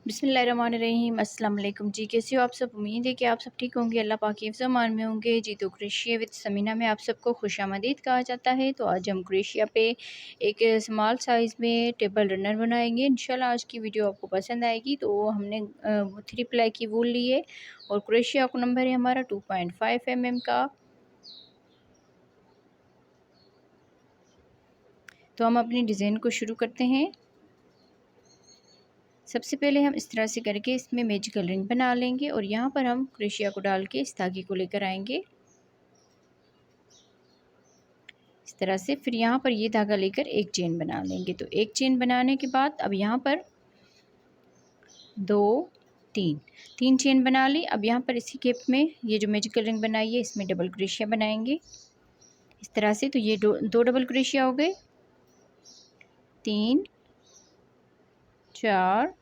बिस्मिल्लाहिर्रहमानिर्रहीम। अस्सलाम वालेकुम जी। कैसे हो आप सब? उम्मीद है कि आप सब ठीक होंगे, अल्लाह पाक के हिफ्ज़ अमान में होंगे जी। तो क्रोशिया विद समीना में आप सबको खुशामदीद कहा जाता है। तो आज हम क्रोशिया पे एक स्मॉल साइज़ में टेबल रनर बनाएंगे। इंशाल्लाह आज की वीडियो आपको पसंद आएगी। तो हमने 3 प्लाई की वूल ली है और क्रोशिया का नंबर है हमारा 2.5 mm का। तो हम अपनी डिज़ाइन को शुरू करते हैं। सबसे पहले हम इस तरह से करके इसमें मैजिकल रिंग बना लेंगे और यहाँ पर हम क्रोशिया को डाल के इस धागे को लेकर आएंगे इस तरह से। फिर यहाँ पर ये धागा लेकर एक चेन बना लेंगे। तो एक चेन बनाने के बाद अब यहाँ पर 2 3 चेन बना ली। अब यहाँ पर इसी गेप में ये जो मैजिकल रिंग बनाई है इसमें डबल क्रोशिया बनाएंगे इस तरह से। तो ये दो डबल क्रोशिया हो गए, 3 4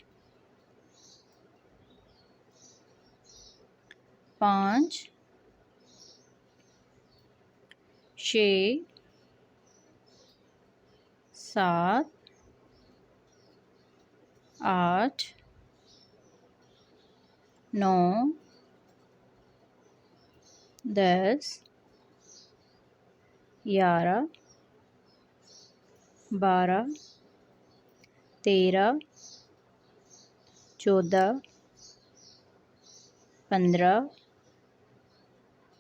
5 6 7 8 9 10 11 12 13 14 15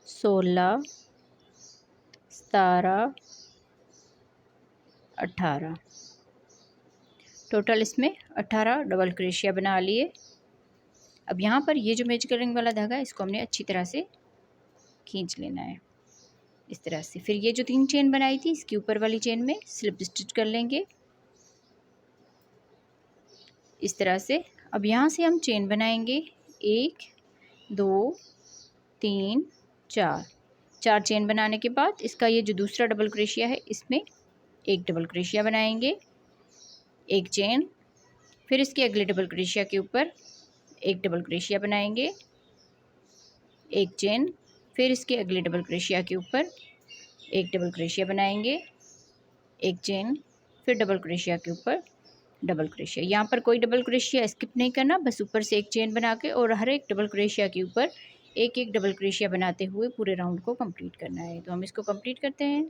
16 17 18 टोटल इसमें 18 डबल क्रोशिया बना लिए। अब यहाँ पर ये जो मैजिकल रिंग वाला धागा है इसको हमने अच्छी तरह से खींच लेना है इस तरह से। फिर ये जो 3 चेन बनाई थी इसके ऊपर वाली चेन में स्लिप स्टिच कर लेंगे इस तरह से। अब यहाँ से हम चेन बनाएंगे 1 2 3 4 चेन बनाने के बाद इसका ये जो दूसरा डबल क्रोशिया है इसमें एक डबल क्रोशिया बनाएंगे, एक चेन। फिर इसके अगले डबल क्रोशिया के ऊपर एक डबल क्रोशिया बनाएंगे, एक चेन। फिर इसके अगले डबल क्रोशिया के ऊपर एक डबल क्रोशिया बनाएंगे, एक चेन। फिर डबल क्रोशिया के ऊपर डबल क्रोशिया। यहाँ पर कोई डबल क्रोशिया स्किप नहीं करना, बस ऊपर से एक चेन बना के और हर एक डबल क्रोशिया के ऊपर एक एक डबल क्रोशिया बनाते हुए पूरे राउंड को कंप्लीट करना है। तो हम इसको कंप्लीट करते हैं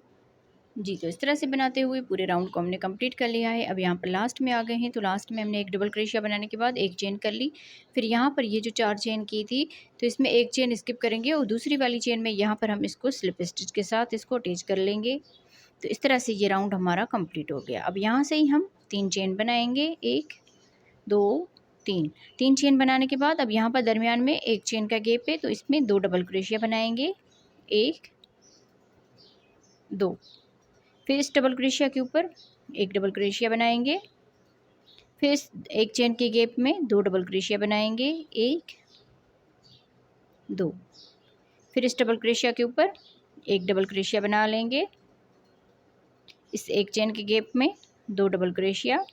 जी। तो इस तरह से बनाते हुए पूरे राउंड को हमने कंप्लीट कर लिया है। अब यहाँ पर लास्ट में आ गए हैं। तो लास्ट में हमने एक डबल क्रोशिया बनाने के बाद एक चेन कर ली। फिर यहाँ पर ये जो 4 चेन की थी तो इसमें एक चेन स्किप करेंगे और दूसरी वाली चेन में यहाँ पर हम इसको स्लिप स्टिच के साथ इसको अटैच कर लेंगे। तो इस तरह से ये राउंड हमारा कंप्लीट हो गया। अब यहाँ से ही हम 3 चेन बनाएंगे, 1 2 3 चेन बनाने के बाद अब यहाँ पर दरमियान में एक चेन का गैप है तो इसमें 2 डबल क्रोशिया बनाएंगे, 1 2। फिर इस डबल क्रोशिया के ऊपर एक डबल क्रोशिया बनाएंगे, फिर इस एक चेन के गैप में 2 डबल क्रोशिया बनाएंगे, 1 2। फिर इस डबल क्रोशिया के ऊपर एक डबल क्रोशिया बना लेंगे, इस एक चेन के गैप में 2 डबल क्रोशिया।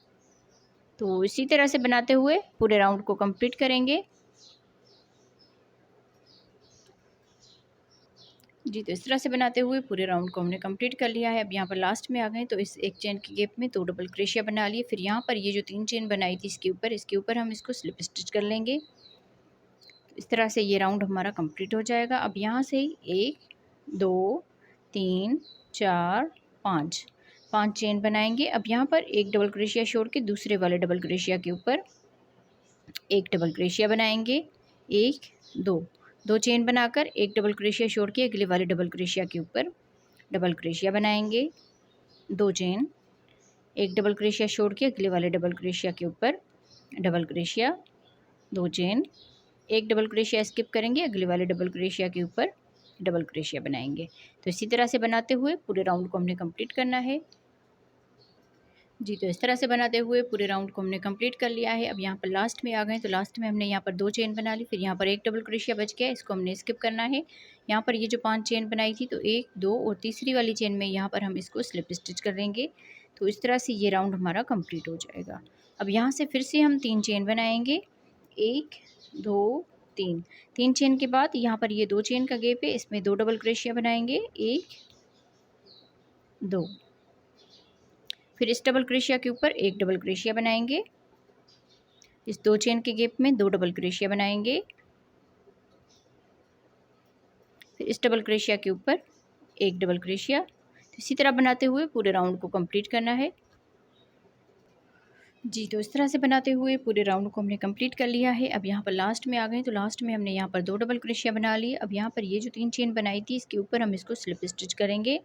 तो इसी तरह से बनाते हुए पूरे राउंड को कंप्लीट करेंगे जी। तो इस तरह से बनाते हुए पूरे राउंड को हमने कंप्लीट कर लिया है। अब यहाँ पर लास्ट में आ गए तो इस एक चेन के गैप में 2 डबल क्रोशिया बना लिए। फिर यहाँ पर ये जो 3 चेन बनाई थी इसके ऊपर हम इसको स्लिप स्टिच कर लेंगे। इस तरह से ये राउंड हमारा कंप्लीट हो जाएगा। अब यहाँ से 1 2 3 4 5 चेन बनाएंगे। अब यहाँ पर एक डबल क्रोशिया छोड़ के दूसरे वाले डबल क्रोशिया के ऊपर एक डबल क्रोशिया बनाएंगे, 1 2 चेन बनाकर एक डबल क्रोशिया छोड़ के अगले वाले डबल क्रोशिया के ऊपर डबल क्रोशिया बनाएंगे, 2 चेन, एक डबल क्रोशिया छोड़ के अगले वाले डबल क्रोशिया के ऊपर डबल क्रोशिया, 2 चेन, एक डबल क्रोशिया स्किप करेंगे, अगले वाले डबल क्रोशिया के ऊपर डबल क्रोशिया बनाएंगे। तो इसी तरह से बनाते हुए पूरे राउंड को हमने कंप्लीट करना है जी। तो इस तरह से बनाते हुए पूरे राउंड को हमने कंप्लीट कर लिया है। अब यहाँ पर लास्ट में आ गए तो लास्ट में हमने यहाँ पर 2 चेन बना ली। फिर यहाँ पर एक डबल क्रोशिया बच गया, इसको हमने स्किप करना है। यहाँ पर ये जो 5 चेन बनाई थी तो 1 2 और तीसरी वाली चेन में यहाँ पर हम इसको स्लिप स्टिच कर देंगे। तो इस तरह से ये राउंड हमारा कंप्लीट हो जाएगा। अब यहाँ से फिर से हम 3 चेन बनाएंगे, 1 2 3 चेन के बाद यहाँ पर ये 2 चेन का गैप है, इसमें 2 डबल क्रोशिया बनाएंगे, 1 2। फिर इस डबल क्रोशिया के ऊपर एक डबल क्रोशिया बनाएंगे, इस 2 चेन के गैप में 2 डबल क्रोशिया बनाएंगे, फिर इस डबल क्रोशिया के ऊपर एक डबल क्रोशिया। तो इसी तरह बनाते हुए पूरे राउंड को कंप्लीट करना है। जी, तो इस तरह से बनाते हुए पूरे राउंड को हमने कंप्लीट कर लिया है। अब यहाँ पर लास्ट में आ गए, तो लास्ट में हमने यहाँ पर 2 डबल क्रोशिया बना लिए। अब यहाँ पर ये जो 3 चेन बनाई थी इसके ऊपर हम इसको स्लिप स्टिच करेंगे।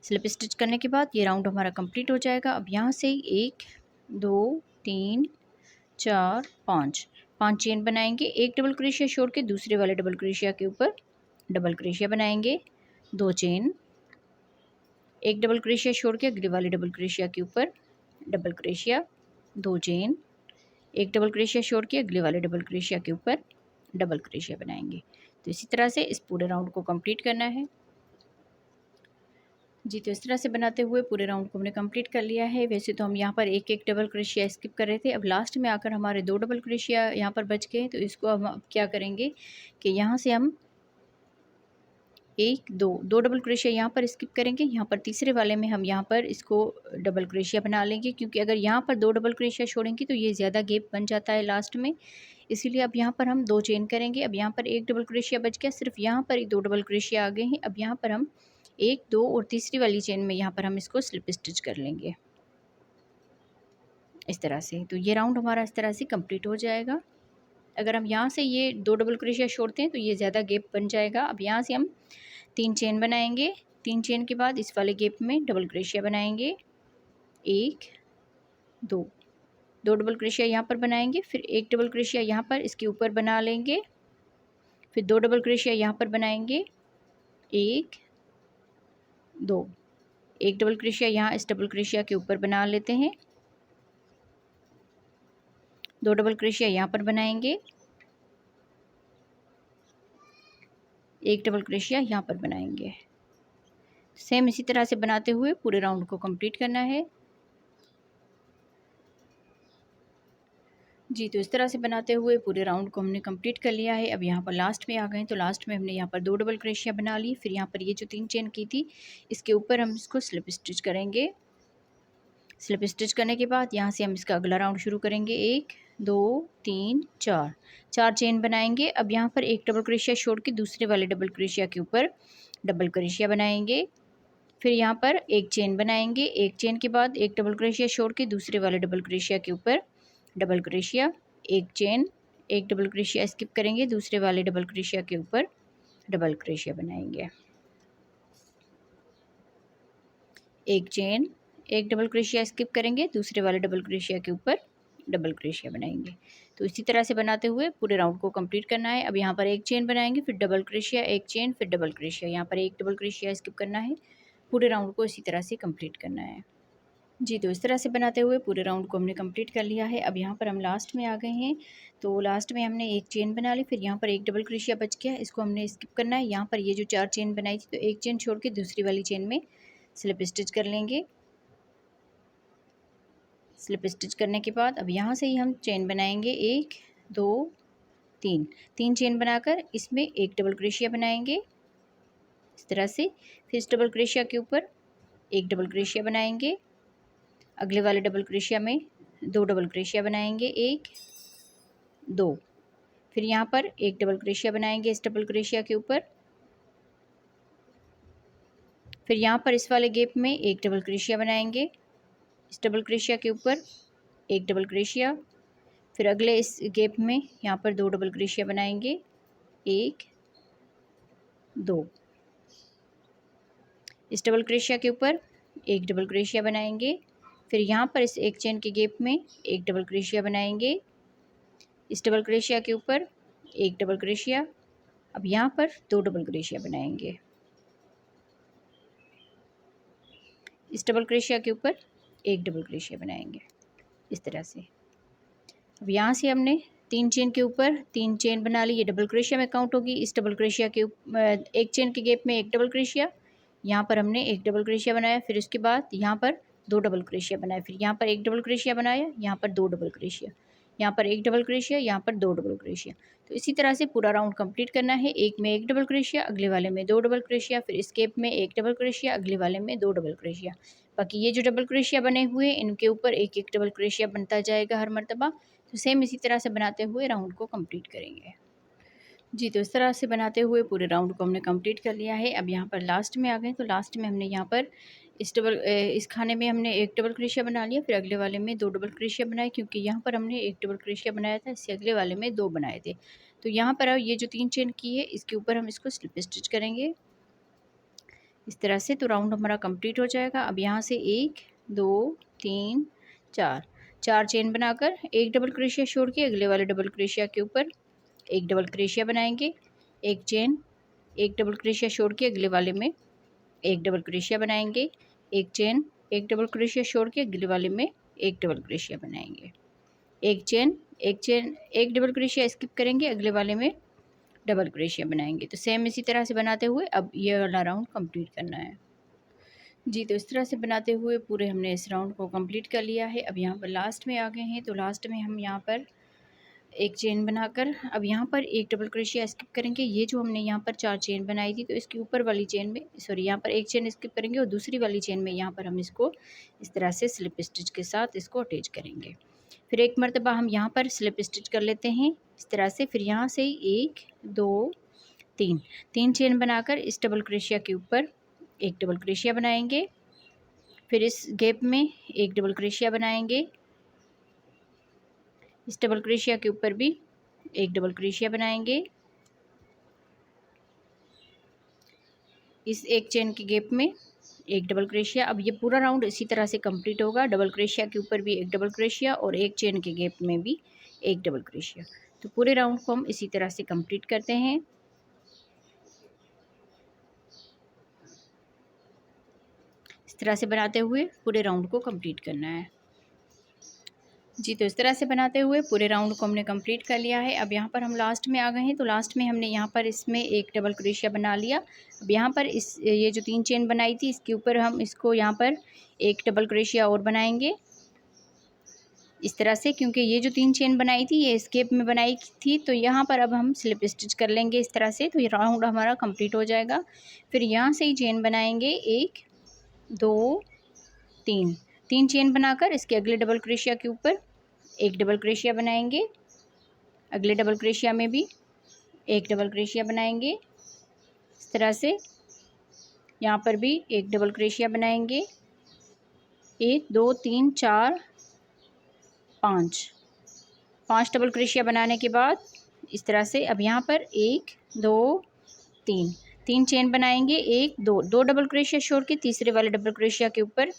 स्लिप स्टिच करने के बाद ये राउंड हमारा कंप्लीट हो जाएगा। अब यहाँ से 1 2 3 4 5 चेन बनाएंगे। एक डबल क्रोशिया छोड़ के दूसरे वाले डबल क्रोशिया के ऊपर डबल क्रोशिया बनाएंगे, 2 चेन, एक डबल क्रोशिया छोड़ के अगले वाले डबल क्रोशिया के ऊपर डबल क्रोशिया, 2 चेन, एक डबल क्रोशिया छोड़ के अगले वाले डबल क्रोशिया के ऊपर डबल क्रोशिया बनाएंगे। तो इसी तरह से इस पूरे राउंड को कंप्लीट करना है। जी, तो इस तरह से बनाते हुए पूरे राउंड को हमने कंप्लीट कर लिया है। वैसे तो हम यहाँ पर एक एक डबल क्रोशिया स्किप कर रहे थे। अब लास्ट में आकर हमारे 2 डबल क्रोशिया यहाँ पर बच गए, तो इसको हम क्या करेंगे कि यहाँ से हम 1 2 डबल क्रोशिया यहाँ पर स्किप करेंगे। यहाँ पर तीसरे वाले में हम यहाँ पर इसको डबल क्रोशिया बना लेंगे, क्योंकि अगर यहाँ पर 2 डबल क्रोशिया छोड़ेंगे तो ये ज़्यादा गैप बन जाता है लास्ट में। इसीलिए अब यहाँ पर हम 2 चेन करेंगे। अब यहाँ पर एक डबल क्रोशिया बच गया, सिर्फ यहाँ पर ही 2 डबल क्रोशिया आ गए हैं। अब यहाँ पर हम 1 2 और तीसरी वाली चेन में यहाँ पर हम इसको स्लिप स्टिच कर लेंगे इस तरह से। तो ये राउंड हमारा इस तरह से कंप्लीट हो जाएगा। अगर हम यहाँ से ये 2 डबल क्रोशिया छोड़ते हैं तो ये ज़्यादा गैप बन जाएगा। अब यहाँ से हम 3 चेन बनाएंगे। 3 चेन के बाद इस वाले गैप में डबल क्रोशिया बनाएंगे, 1 2 डबल क्रोशिया यहाँ पर बनाएंगे, फिर एक डबल क्रोशिया यहाँ पर इसके ऊपर बना लेंगे, फिर 2 डबल क्रोशिया यहाँ पर बनाएंगे, 1 2 एक डबल क्रोशिया यहाँ इस डबल क्रोशिया के ऊपर बना लेते हैं, 2 डबल क्रोशिया यहाँ पर बनाएंगे, एक डबल क्रोशिया यहाँ पर बनाएंगे। सेम इसी तरह से बनाते हुए पूरे राउंड को कंप्लीट करना है। जी, तो इस तरह से बनाते हुए पूरे राउंड को हमने कंप्लीट कर लिया है। अब यहाँ पर लास्ट में आ गए, तो लास्ट में हमने यहाँ पर 2 डबल क्रोशिया बना ली। फिर यहाँ पर ये जो 3 चेन की थी इसके ऊपर हम इसको स्लिप स्टिच करेंगे। स्लिप स्टिच करने के बाद यहाँ से हम इसका अगला राउंड शुरू करेंगे। 1 2 3 4 चेन बनाएंगे। अब यहाँ पर एक डबल क्रोशिया छोड़ के दूसरे वाले डबल क्रोशिया के ऊपर डबल क्रोशिया बनाएंगे। फिर यहाँ पर एक चेन बनाएंगे। एक चेन के बाद एक डबल क्रोशिया छोड़ के दूसरे वाले डबल क्रोशिया के ऊपर डबल क्रोशिया, एक चेन, एक डबल क्रोशिया स्किप करेंगे, दूसरे वाले डबल क्रोशिया के ऊपर डबल क्रोशिया बनाएंगे, एक चेन, एक डबल क्रोशिया स्किप करेंगे, दूसरे वाले डबल क्रोशिया के ऊपर डबल क्रोशिया बनाएंगे। तो इसी तरह से बनाते हुए पूरे राउंड को कंप्लीट करना है। अब यहाँ पर एक चेन बनाएंगे, फिर डबल क्रोशिया, एक चेन, फिर डबल क्रोशिया, यहाँ पर एक डबल क्रोशिया स्किप करना है। पूरे राउंड को इसी तरह से कंप्लीट करना है। जी, तो इस तरह से बनाते हुए पूरे राउंड को हमने कंप्लीट कर लिया है। अब यहाँ पर हम लास्ट में आ गए हैं, तो लास्ट में हमने एक चेन बना ली, फिर यहाँ पर एक डबल क्रोशिया बच गया, इसको हमने स्किप करना है। यहाँ पर ये जो 4 चेन बनाई थी, तो एक चेन छोड़ के दूसरी वाली चेन में स्लिप स्टिच कर लेंगे। स्लिप स्टिच करने के बाद अब यहाँ से ही हम चेन बनाएंगे, 1 2 3 चेन बनाकर इसमें एक डबल क्रोशिया बनाएंगे इस तरह से। फिर इस डबल क्रोशिया के ऊपर एक डबल क्रोशिया बनाएंगे, अगले वाले डबल क्रोशिया में 2 डबल क्रोशिया बनाएंगे, 1 2, फिर यहाँ पर एक डबल क्रोशिया बनाएंगे इस डबल क्रोशिया के ऊपर, फिर यहाँ पर इस वाले गैप में एक डबल क्रोशिया बनाएंगे, इस डबल क्रोशिया के ऊपर एक डबल क्रोशिया, फिर अगले इस गैप में यहाँ पर 2 डबल क्रोशिया बनाएंगे, 1 2, इस डबल क्रोशिया के ऊपर एक डबल क्रोशिया बनाएंगे, फिर यहाँ पर इस एक चेन के गैप में एक डबल क्रोशिया बनाएंगे, इस डबल क्रोशिया के ऊपर एक डबल क्रोशिया, अब यहाँ पर 2 डबल क्रोशिया बनाएंगे, इस डबल क्रोशिया के ऊपर एक डबल क्रोशिया बनाएंगे इस तरह से। अब यहाँ से हमने 3 चेन के ऊपर 3 चेन बना ली, ये डबल क्रोशिया में काउंट होगी। इस डबल क्रोशिया के एक चेन के गैप में एक डबल क्रोशिया, यहाँ पर हमने एक डबल क्रोशिया बनाया, फिर उसके बाद यहाँ पर 2 डबल क्रोशिया बनाया, फिर यहाँ पर एक डबल क्रोशिया बनाया, यहाँ पर 2 डबल क्रोशिया, यहाँ पर एक डबल क्रोशिया, यहाँ पर 2 डबल क्रोशिया। तो इसी तरह से पूरा राउंड कंप्लीट करना है। एक में एक डबल क्रोशिया, अगले वाले में 2 डबल क्रोशिया, फिर इस गैप में एक डबल क्रोशिया, अगले वाले में 2 डबल क्रोशिया। बाकी ये जो डबल क्रोशिया बने हुए हैं इनके ऊपर एक एक डबल क्रोशिया बनता जाएगा हर मर्तबा। तो सेम इसी तरह से बनाते हुए राउंड को कंप्लीट करेंगे। जी, तो इस तरह से बनाते हुए पूरे राउंड को हमने कंप्लीट कर लिया है। अब यहाँ पर लास्ट में आ गए, तो लास्ट में हमने यहाँ पर इस खाने में हमने एक डबल क्रोशिया बना लिया, फिर अगले वाले में 2 डबल क्रोशिया बनाए, क्योंकि यहाँ पर हमने एक डबल क्रोशिया बनाया था, इससे अगले वाले में 2 बनाए थे। तो यहाँ पर ये जो 3 चेन की है इसके ऊपर हम इसको स्लिप स्टिच करेंगे इस तरह से। तो राउंड हमारा कंप्लीट हो जाएगा। अब यहाँ से 1 2 3 4 चेन बनाकर एक डबल क्रोशिया छोड़ के अगले वाले डबल क्रोशिया के ऊपर एक डबल क्रोशिया बनाएंगे, एक चेन, एक डबल क्रोशिया छोड़ के अगले वाले में एक डबल क्रोशिया बनाएंगे, एक चेन, एक डबल क्रोशिया छोड़ के अगले वाले में एक डबल क्रोशिया बनाएंगे, एक चेन, एक डबल क्रोशिया स्किप करेंगे, अगले वाले में डबल क्रोशिया बनाएंगे। तो सेम इसी तरह से बनाते हुए अब ये वाला राउंड कंप्लीट करना है। जी, तो इस तरह से बनाते हुए पूरे हमने इस राउंड को कंप्लीट कर लिया है। अब यहाँ पर लास्ट में आ गए हैं, तो लास्ट में हम यहाँ पर एक चेन बनाकर अब यहाँ पर एक डबल क्रोशिया स्किप करेंगे। ये जो हमने यहाँ पर 4 चेन बनाई थी तो इसके ऊपर वाली चेन में यहाँ पर एक चेन स्किप करेंगे और दूसरी वाली चेन में यहाँ पर हम इसको इस तरह से स्लिप स्टिच के साथ इसको अटैच करेंगे। फिर एक मरतबा हम यहाँ पर स्लिप स्टिच कर लेते हैं इस तरह से। फिर यहाँ से 1 2 3 चेन बनाकर इस डबल क्रोशिया के ऊपर एक डबल क्रोशिया बनाएंगे, फिर इस गैप में एक डबल क्रोशिया बनाएंगे, इस डबल क्रोशिया के ऊपर भी एक डबल क्रोशिया बनाएंगे, इस एक चेन के गैप में एक डबल क्रोशिया। अब ये पूरा राउंड इसी तरह से कंप्लीट होगा। डबल क्रोशिया के ऊपर भी एक डबल क्रोशिया और एक चेन के गैप में भी एक डबल क्रोशिया। तो पूरे राउंड को हम इसी तरह से कंप्लीट करते हैं। इस तरह से बनाते हुए पूरे राउंड को कंप्लीट करना है। जी, तो इस तरह से बनाते हुए पूरे राउंड को हमने कंप्लीट कर लिया है। अब यहाँ पर हम लास्ट में आ गए हैं, तो लास्ट में हमने यहाँ पर इसमें एक डबल क्रोशिया बना लिया। अब यहाँ पर ये जो 3 चेन बनाई थी इसके ऊपर हम इसको यहाँ पर एक डबल क्रोशिया और बनाएंगे इस तरह से, क्योंकि ये जो 3 चेन बनाई थी ये स्केप में बनाई थी। तो यहाँ पर अब हम स्लिप स्टिच कर लेंगे इस तरह से, तो ये राउंड हमारा कंप्लीट हो जाएगा। फिर यहाँ से ही चेन बनाएंगे 1 2 3 चेन बनाकर इसके अगले डबल क्रोशिया के ऊपर एक डबल क्रोशिया बनाएंगे, अगले डबल क्रोशिया में भी एक डबल क्रोशिया बनाएंगे इस तरह से। यहाँ पर भी एक डबल क्रोशिया बनाएंगे, 1 2 3 4 5 डबल क्रोशिया बनाने के बाद इस तरह से अब यहाँ पर 1 2 3 चेन बनाएंगे, 1 2 डबल क्रोशिया छोड़ के तीसरे वाले डबल क्रोशिया के ऊपर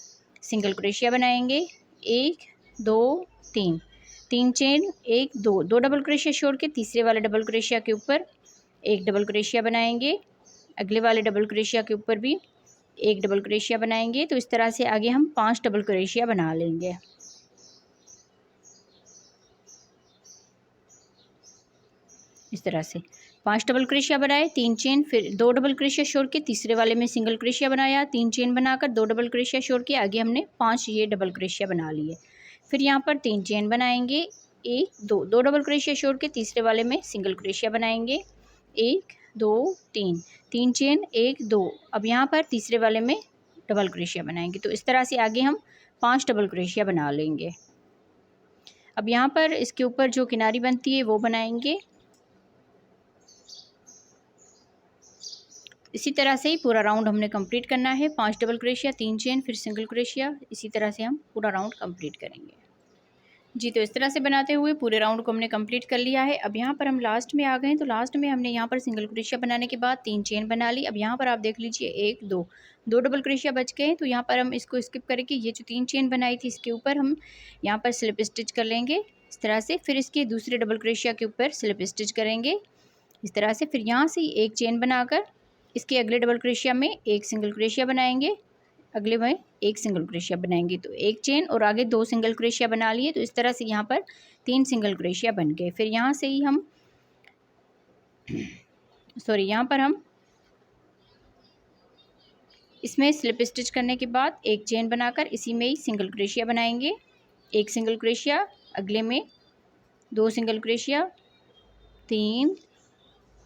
सिंगल क्रोशिया बनाएंगे, 1 2 3 चेन, 1 2 डबल क्रोशिया छोड़ के तीसरे वाले डबल क्रोशिया के ऊपर एक डबल क्रोशिया बनाएंगे, अगले वाले डबल क्रोशिया के ऊपर भी एक डबल क्रोशिया बनाएंगे। तो इस तरह से आगे हम 5 डबल क्रोशिया बना लेंगे। इस तरह से 5 डबल क्रोशिया बनाए, 3 चेन, फिर 2 डबल क्रोशिया छोड़ के तीसरे वाले में सिंगल क्रोशिया बनाया, 3 चेन बनाकर 2 डबल क्रोशिया छोड़ के आगे हमने 5 ये डबल क्रोशिया बना लिए। फिर यहाँ पर 3 चेन बनाएंगे, 1 2 डबल क्रोशिया छोड़ के तीसरे वाले में सिंगल क्रोशिया बनाएंगे, 1 2 3 चेन, 1 2। अब यहाँ पर तीसरे वाले में डबल क्रोशिया बनाएंगे। तो इस तरह से आगे हम 5 डबल क्रोशिया बना लेंगे। अब यहाँ पर इसके ऊपर जो किनारी बनती है वो बनाएंगे। इसी तरह से ही पूरा राउंड हमने कंप्लीट करना है। 5 डबल क्रोशिया, 3 चेन, फिर सिंगल क्रोशिया, इसी तरह से हम पूरा राउंड कंप्लीट करेंगे। जी, तो इस तरह से बनाते हुए पूरे राउंड को हमने कंप्लीट कर लिया है। अब यहाँ पर हम लास्ट में आ गए हैं, तो लास्ट में हमने यहाँ पर सिंगल क्रोशिया बनाने के बाद 3 चेन बना ली। अब यहाँ पर आप देख लीजिए 1 2 डबल क्रोशिया बच गए हैं, तो यहाँ पर हम इसको स्किप करके ये जो 3 चेन बनाई थी इसके ऊपर हम यहाँ पर स्लिप स्टिच कर लेंगे इस तरह से। फिर इसके दूसरे डबल क्रोशिया के ऊपर स्लिप स्टिच करेंगे इस तरह से। फिर यहाँ से एक चेन बनाकर इसके अगले डबल क्रोशिया में एक सिंगल क्रोशिया बनाएंगे, अगले में एक सिंगल क्रोशिया बनाएंगे, तो एक चेन और आगे 2 सिंगल क्रोशिया बना लिए। तो इस तरह से यहाँ पर 3 सिंगल क्रोशिया बन गए। फिर यहाँ से ही हम यहाँ पर हम इसमें स्लिप स्टिच करने के बाद एक चेन बनाकर इसी में ही सिंगल क्रोशिया बनाएंगे, एक सिंगल क्रोशिया, अगले में 2 सिंगल क्रोशिया, 3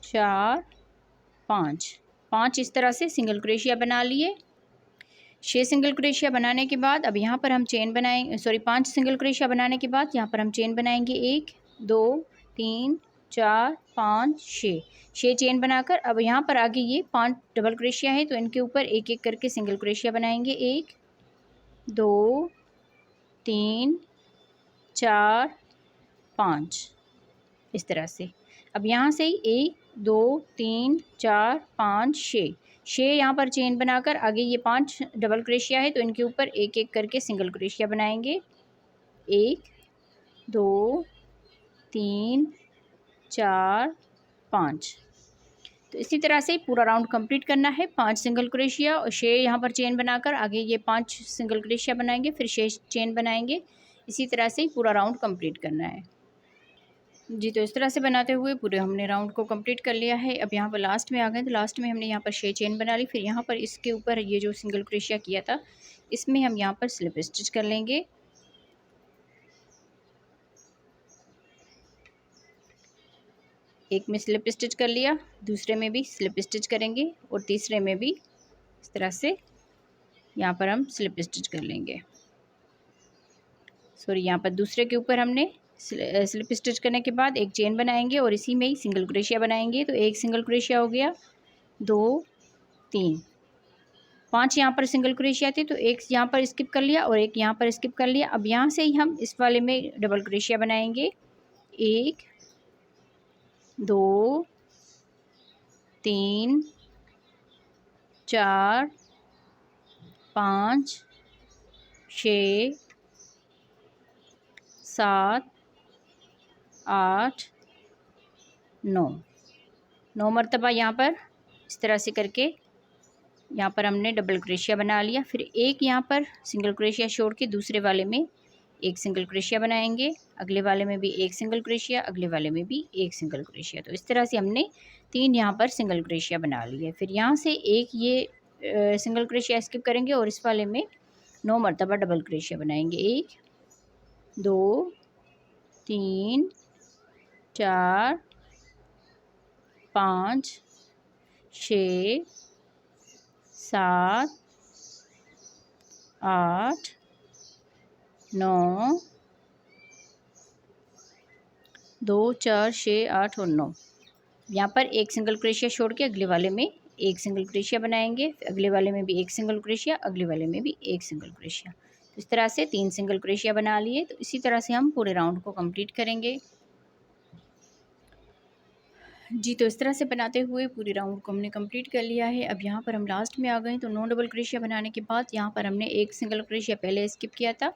4 5 इस तरह से सिंगल क्रोशिया बना लिए। 6 सिंगल क्रोशिया बनाने के बाद अब यहाँ पर हम चेन बनाएंगे, 5 सिंगल क्रोशिया बनाने के बाद यहाँ पर हम चेन बनाएंगे 1 2 3 4 5 6 चेन बनाकर अब यहाँ पर आगे ये 5 डबल क्रोशिया है तो इनके ऊपर एक एक करके सिंगल क्रोशिया बनाएंगे 1 2 3 4 5 इस तरह से। अब यहाँ से ही 1 2 3 4 5 6 यहाँ पर चेन बनाकर आगे ये 5 डबल क्रोशिया है तो इनके ऊपर एक एक करके सिंगल क्रोशिया बनाएंगे 1 2 3 4 5। तो इसी तरह से पूरा राउंड कंप्लीट करना है। 5 सिंगल क्रोशिया और 6 यहाँ पर चेन बनाकर आगे ये 5 सिंगल क्रोशिया बनाएंगे, फिर 6 चेन बनाएंगे। इसी तरह से पूरा राउंड कंप्लीट करना है जी। तो इस तरह से बनाते हुए पूरे हमने राउंड को कंप्लीट कर लिया है। अब यहाँ पर लास्ट में आ गए तो लास्ट में हमने यहाँ पर 6 चेन बना ली। फिर यहाँ पर इसके ऊपर ये जो सिंगल क्रोशिया किया था इसमें हम यहाँ पर स्लिप स्टिच कर लेंगे। एक में स्लिप स्टिच कर लिया, दूसरे में भी स्लिप स्टिच करेंगे और तीसरे में भी इस तरह से यहाँ पर हम स्लिप स्टिच कर लेंगे। यहाँ पर दूसरे के ऊपर हमने स्लिप स्टिच करने के बाद एक चेन बनाएंगे और इसी में ही सिंगल क्रोशिया बनाएंगे। तो एक सिंगल क्रोशिया हो गया, 2 3 5 यहाँ पर सिंगल क्रोशिया थे तो एक यहाँ पर स्किप कर लिया और एक यहाँ पर स्किप कर लिया। अब यहाँ से ही हम इस वाले में डबल क्रोशिया बनाएंगे 1 2 3 4 5 6 7 8 9 मरतबा यहाँ पर इस तरह से करके यहाँ पर हमने डबल क्रोशिया बना लिया। फिर एक यहाँ पर सिंगल क्रोशिया छोड़ के दूसरे वाले में एक सिंगल क्रोशिया बनाएंगे, अगले वाले में भी एक सिंगल क्रोशिया, अगले वाले में भी एक सिंगल क्रोशिया। तो इस तरह से हमने 3 यहाँ पर सिंगल क्रोशिया बना लिए। फिर यहाँ से एक ये सिंगल क्रोशिया स्किप करेंगे और इस वाले में 9 मरतबा डबल क्रोशिया बनाएंगे। 1 2 3 4 5 6 7 8 9 2 4 6 8 और 9। यहाँ पर एक सिंगल क्रोशिया छोड़ के अगले वाले में एक सिंगल क्रोशिया बनाएंगे, अगले वाले में भी एक सिंगल क्रोशिया, अगले वाले में भी एक सिंगल क्रोशिया। तो इस तरह से 3 सिंगल क्रोशिया बना लिए। तो इसी तरह से हम पूरे राउंड को कंप्लीट करेंगे जी। तो इस तरह से बनाते हुए पूरे राउंड को हमने कंप्लीट कर लिया है। अब यहाँ पर हम लास्ट में आ गए तो 9 डबल क्रोशिया बनाने के बाद यहाँ पर हमने एक सिंगल क्रोशिया पहले स्किप किया था।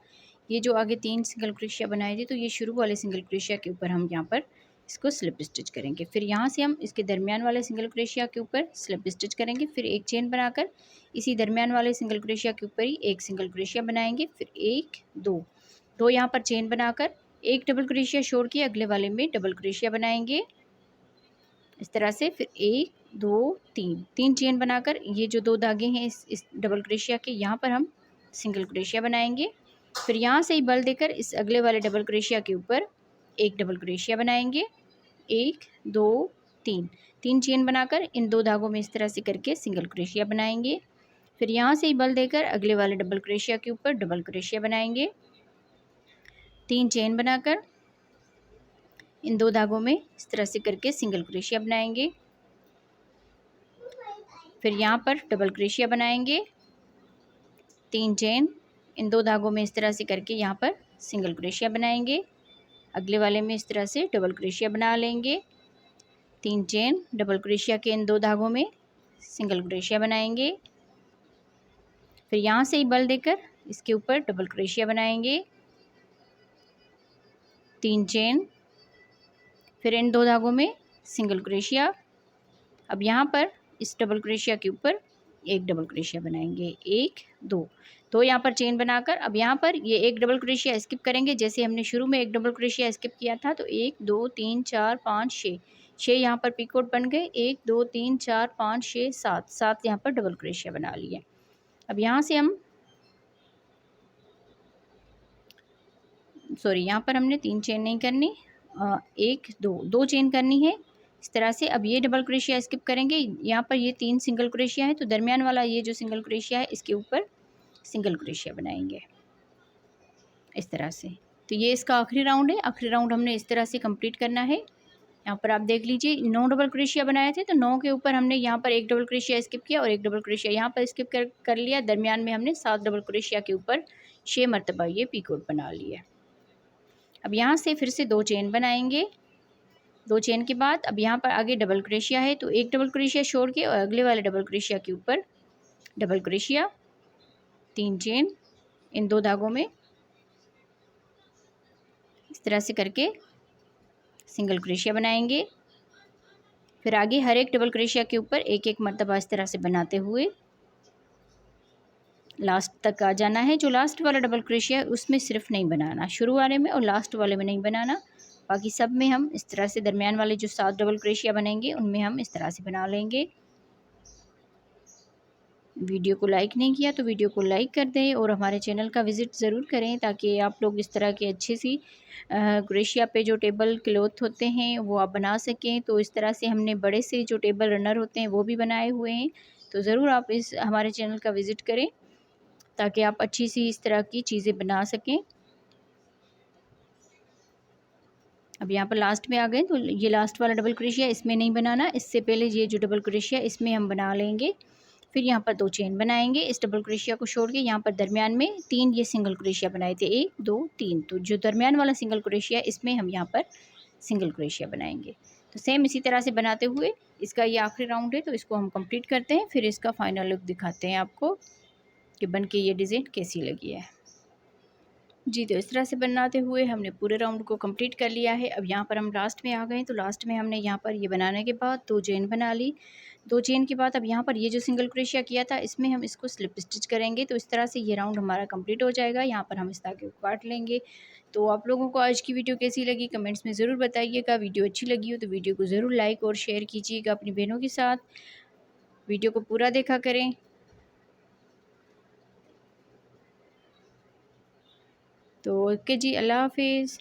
ये जो आगे 3 सिंगल क्रोशिया बनाए थे तो ये शुरू वाले सिंगल क्रोशिया के ऊपर हम यहाँ पर इसको स्लिप स्टिच करेंगे। फिर यहाँ से हम इसके दरमियान वाले सिंगल क्रोशिया के ऊपर स्लिप स्टिच करेंगे। फिर एक चेन बनाकर इसी दरमियान वाले सिंगल क्रोशिया के ऊपर ही एक सिंगल क्रोशिया बनाएंगे। फिर 1 2 यहाँ पर चेन बनाकर एक डबल क्रोशिया छोड़ के अगले वाले में डबल क्रोशिया बनाएंगे इस तरह से। फिर 1 2 3 चेन बनाकर ये जो 2 धागे हैं इस डबल क्रोशिया के यहाँ पर हम सिंगल क्रोशिया बनाएंगे। फिर यहाँ से ही बल देकर इस अगले वाले डबल क्रोशिया के ऊपर एक डबल क्रोशिया बनाएंगे। 1 2 3 चेन बनाकर इन 2 धागों में इस तरह से करके सिंगल क्रोशिया बनाएंगे। फिर यहाँ से ही बल देकर अगले वाले डबल क्रोशिया के ऊपर डबल क्रोशिया बनाएंगे। 3 चेन बनाकर इन 2 धागों में इस तरह से करके सिंगल क्रोशिया बनाएंगे। फिर यहाँ पर डबल क्रोशिया बनाएंगे, 3 चेन इन 2 धागों में इस तरह से करके यहाँ पर सिंगल क्रोशिया बनाएंगे। अगले वाले में इस तरह से डबल क्रोशिया बना लेंगे, 3 चेन डबल क्रोशिया के इन 2 धागों में सिंगल क्रोशिया बनाएंगे। फिर यहाँ से ही बल देकर इसके ऊपर डबल क्रोशिया बनाएंगे, 3 चेन, फिर इन 2 धागों में सिंगल क्रोशिया। अब यहाँ पर इस डबल क्रोशिया के ऊपर एक डबल क्रोशिया बनाएंगे, 1 2 यहाँ पर चेन बनाकर अब यहाँ पर ये एक डबल क्रोशिया स्किप करेंगे। जैसे हमने शुरू में एक डबल क्रोशिया स्किप किया था तो 1 2 3 4 5 6 यहाँ पर पिकोट बन गए। 1 2 3 4 5 6 7 यहाँ पर डबल क्रोशिया बना लिए। अब यहाँ से हम यहाँ पर हमने 3 चेन नहीं करनी, 1 2 चेन करनी है इस तरह से। अब ये डबल क्रोशिया स्किप करेंगे, यहाँ पर ये 3 सिंगल क्रोशिया है तो दरमियान वाला ये जो सिंगल क्रोशिया है इसके ऊपर सिंगल क्रोशिया बनाएंगे इस तरह से। तो ये इसका आखिरी राउंड है। आखिरी राउंड हमने इस तरह से कंप्लीट करना है। यहाँ पर आप देख लीजिए 9 डबल क्रोशिया बनाए थे तो 9 के ऊपर हमने यहाँ पर 1 डबल क्रोशिया स्किप किया और 1 डबल क्रोशिया यहाँ पर स्किप कर लिया। दरमियान में हमने 7 डबल क्रोशिया के ऊपर 6 मरतबा ये पीकोट बना लिया। अब यहाँ से फिर से 2 चेन बनाएंगे। 2 चेन के बाद अब यहाँ पर आगे डबल क्रोशिया है तो 1 डबल क्रोशिया छोड़ के और अगले वाले डबल क्रोशिया के ऊपर डबल क्रोशिया, 3 चेन इन 2 धागों में इस तरह से करके सिंगल क्रोशिया बनाएंगे। फिर आगे हर एक डबल क्रोशिया के ऊपर एक एक मरतबा इस तरह से बनाते हुए लास्ट तक आ जाना है। जो लास्ट वाला डबल क्रोशिया है उसमें सिर्फ नहीं बनाना, शुरू वाले में और लास्ट वाले में नहीं बनाना, बाकी सब में हम इस तरह से दरमियान वाले जो 7 डबल क्रोशिया बनेंगे उनमें हम इस तरह से बना लेंगे। वीडियो को लाइक नहीं किया तो वीडियो को लाइक कर दें और हमारे चैनल का विज़िट ज़रूर करें ताकि आप लोग इस तरह के अच्छी सी क्रोशिया पे जो टेबल क्लॉथ होते हैं वो आप बना सकें। तो इस तरह से हमने बड़े से जो टेबल रनर होते हैं वो भी बनाए हुए हैं। तो ज़रूर आप इस हमारे चैनल का विज़िट करें ताकि आप अच्छी सी इस तरह की चीज़ें बना सकें। अब यहाँ पर लास्ट में आ गए तो ये लास्ट वाला डबल क्रोशिया इसमें नहीं बनाना, इससे पहले ये जो डबल क्रोशिया इसमें हम बना लेंगे। फिर यहाँ पर 2 चेन बनाएंगे इस डबल क्रोशिया को छोड़ के। यहाँ पर दरमियान में 3 ये सिंगल क्रोशिया बनाए थे, 1 2 3, तो जो दरमियान वाला सिंगल क्रोशिया इसमें हम यहाँ पर सिंगल क्रोशिया बनाएंगे। तो सेम इसी तरह से बनाते हुए इसका ये आखिरी राउंड है तो इसको हम कंप्लीट करते हैं। फिर इसका फाइनल लुक दिखाते हैं आपको कि बन के ये डिज़ाइन कैसी लगी है। जी, तो इस तरह से बनाते हुए हमने पूरे राउंड को कंप्लीट कर लिया है। अब यहाँ पर हम लास्ट में आ गए तो लास्ट में हमने यहाँ पर ये बनाने के बाद 2 चेन बना ली। 2 चेन के बाद अब यहाँ पर ये जो सिंगल क्रोशिया किया था इसमें हम इसको स्लिप स्टिच करेंगे। तो इस तरह से ये राउंड हमारा कंप्लीट हो जाएगा। यहाँ पर हम इस धागे को काट लेंगे। तो आप लोगों को आज की वीडियो कैसी लगी कमेंट्स में ज़रूर बताइएगा। वीडियो अच्छी लगी हो तो वीडियो को ज़रूर लाइक और शेयर कीजिएगा अपनी बहनों के साथ। वीडियो को पूरा देखा करें। तो ओके जी, अल्लाह हाफिज़।